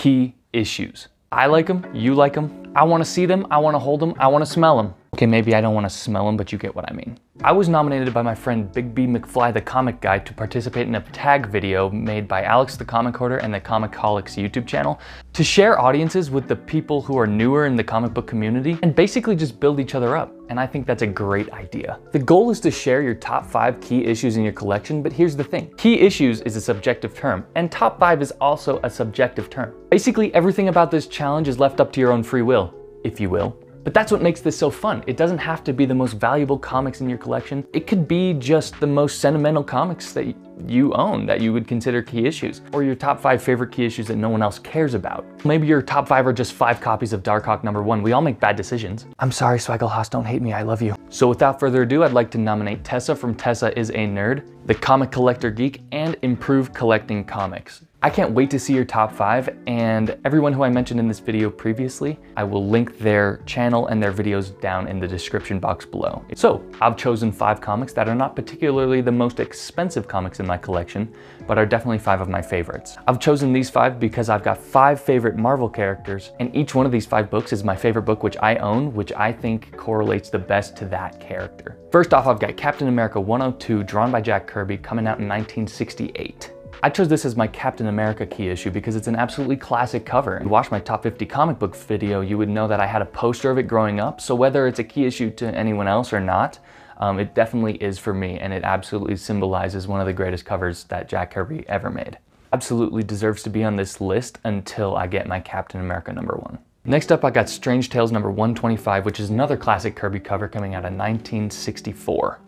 key issues. I like them, you like them, I wanna see them, I wanna hold them, I wanna smell them. Okay, maybe I don't wanna smell them, but you get what I mean. I was nominated by my friend Big B McFly the Comic Guy to participate in a tag video made by Alex the Comic Hoarder and the Comicholics YouTube channel to share audiences with the people who are newer in the comic book community and basically just build each other up. And I think that's a great idea. The goal is to share your top 5 key issues in your collection, but here's the thing. Key issues is a subjective term, and top 5 is also a subjective term. Basically, everything about this challenge is left up to your own free will, if you will. But that's what makes this so fun. It doesn't have to be the most valuable comics in your collection. It could be just the most sentimental comics that you own that you would consider key issues, or your top 5 favorite key issues that no one else cares about. Maybe your top 5 are just 5 copies of Darkhawk #1. We all make bad decisions. I'm sorry, Swaggle don't hate me, I love you. So without further ado, I'd like to nominate Tessa from Tessa is a Nerd, The Comic Collector Geek, and Improve Collecting Comics. I can't wait to see your top 5, and everyone who I mentioned in this video previously, I will link their channel and their videos down in the description box below. So I've chosen 5 comics that are not particularly the most expensive comics in my collection, but are definitely 5 of my favorites. I've chosen these 5 because I've got 5 favorite Marvel characters, and each one of these 5 books is my favorite book which I own, which I think correlates the best to that character. First off, I've got Captain America 102, drawn by Jack Kirby, coming out in 1968. I chose this as my Captain America key issue because it's an absolutely classic cover. If you watched my top 50 comic book video, you would know that I had a poster of it growing up, so whether it's a key issue to anyone else or not, it definitely is for me, and it absolutely symbolizes one of the greatest covers that Jack Kirby ever made. Absolutely deserves to be on this list until I get my Captain America #1. Next up, I got Strange Tales #125, which is another classic Kirby cover coming out in 1964.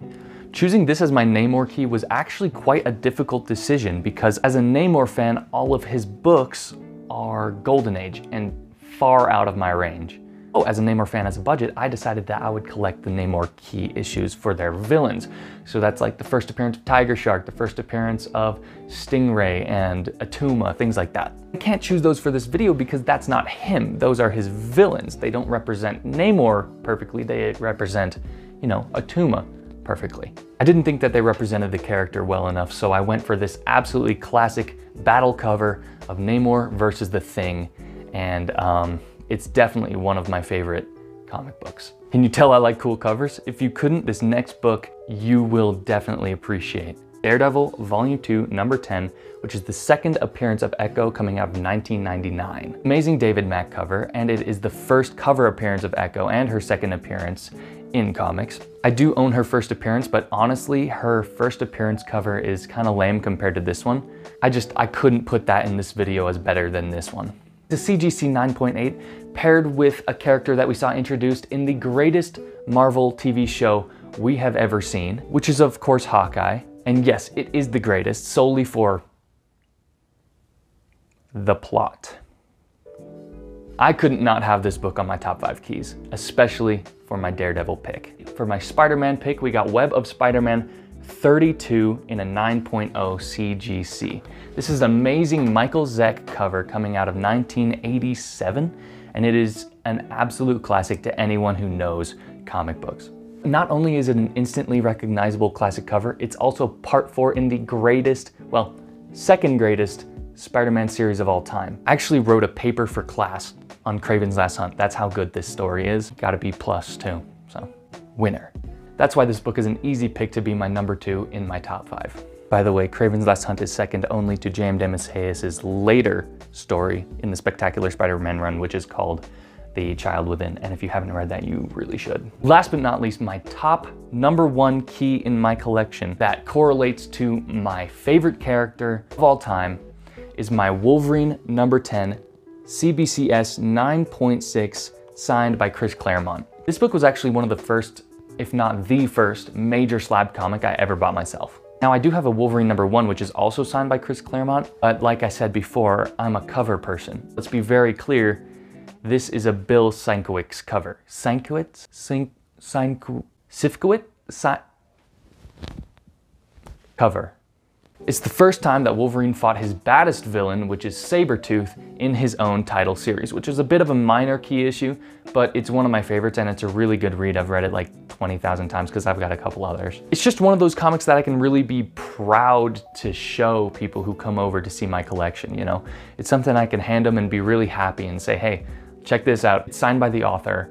Choosing this as my Namor key was actually quite a difficult decision because as a Namor fan, all of his books are Golden Age and far out of my range. Oh, as a Namor fan as a budget, I decided that I would collect the Namor key issues for their villains. So that's like the first appearance of Tiger Shark, the first appearance of Stingray and Atuma, things like that. I can't choose those for this video because that's not him. Those are his villains. They don't represent Namor perfectly. They represent, you know, Atuma perfectly. I didn't think that they represented the character well enough, so I went for this absolutely classic battle cover of Namor versus the Thing, and it's definitely one of my favorite comic books. Can you tell I like cool covers? If you couldn't, this next book you will definitely appreciate. Daredevil Volume 2, number 10, which is the second appearance of Echo coming out of 1999. Amazing David Mack cover, and it is the first cover appearance of Echo and her second appearance in comics. I do own her first appearance, but honestly, her first appearance cover is kind of lame compared to this one. I couldn't put that in this video as better than this one. The CGC 9.8 paired with a character that we saw introduced in the greatest Marvel TV show we have ever seen, which is of course Hawkeye. And yes, it is the greatest solely for the plot. I couldn't not have this book on my top 5 keys, especially for my Daredevil pick. For my Spider-Man pick, we got Web of Spider-Man 32 in a 9.0 CGC. This is an amazing Michael Zeck cover coming out of 1987, and it is an absolute classic to anyone who knows comic books. Not only is it an instantly recognizable classic cover, it's also part 4 in the greatest, well, second greatest Spider-Man series of all time. I actually wrote a paper for class on Kraven's Last Hunt. That's how good this story is. Got a B+ too, so winner. That's why this book is an easy pick to be my number 2 in my top 5. By the way, Kraven's Last Hunt is second only to J.M. DeMatteis's later story in the Spectacular Spider-Man run, which is called The Child Within, and if you haven't read that, you really should. Last but not least, my top number 1 key in my collection that correlates to my favorite character of all time is my Wolverine number 10, CBCS 9.6, signed by Chris Claremont. This book was actually one of the first, if not the first, major slab comic I ever bought myself. Now I do have a Wolverine number 1, which is also signed by Chris Claremont, but like I said before, I'm a cover person. Let's be very clear, this is a Bill Sienkiewicz cover. Sienkiewicz? Sifkowitz? Cover. It's the first time that Wolverine fought his baddest villain, which is Sabretooth, in his own title series, which is a bit of a minor key issue, but it's one of my favorites and it's a really good read. I've read it like 20,000 times because I've got a couple others. It's just one of those comics that I can really be proud to show people who come over to see my collection, you know? It's something I can hand them and be really happy and say, hey, check this out. It's signed by the author.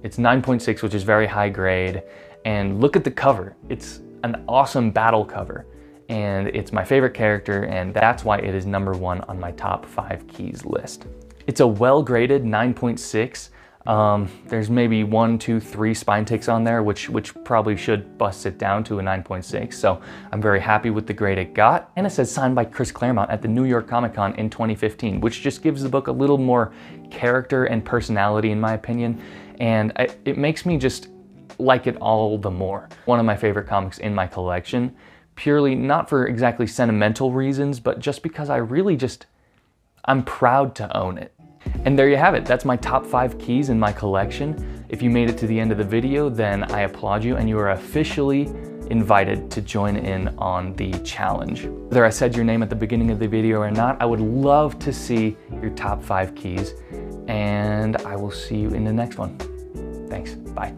It's 9.6, which is very high grade. And look at the cover. It's an awesome battle cover. And it's my favorite character, and that's why it is #1 on my top 5 keys list. It's a well-graded 9.6. There's maybe 1, 2, 3 spine ticks on there, which probably should bust it down to a 9.6. So I'm very happy with the grade it got. And it says signed by Chris Claremont at the New York Comic Con in 2015, which just gives the book a little more character and personality in my opinion. And it makes me just like it all the more. One of my favorite comics in my collection, purely not for exactly sentimental reasons, but just because I'm proud to own it. And there you have it. That's my top 5 keys in my collection. If you made it to the end of the video, then I applaud you and you are officially invited to join in on the challenge. Whether I said your name at the beginning of the video or not, I would love to see your top 5 keys, and I will see you in the next one. Thanks, bye.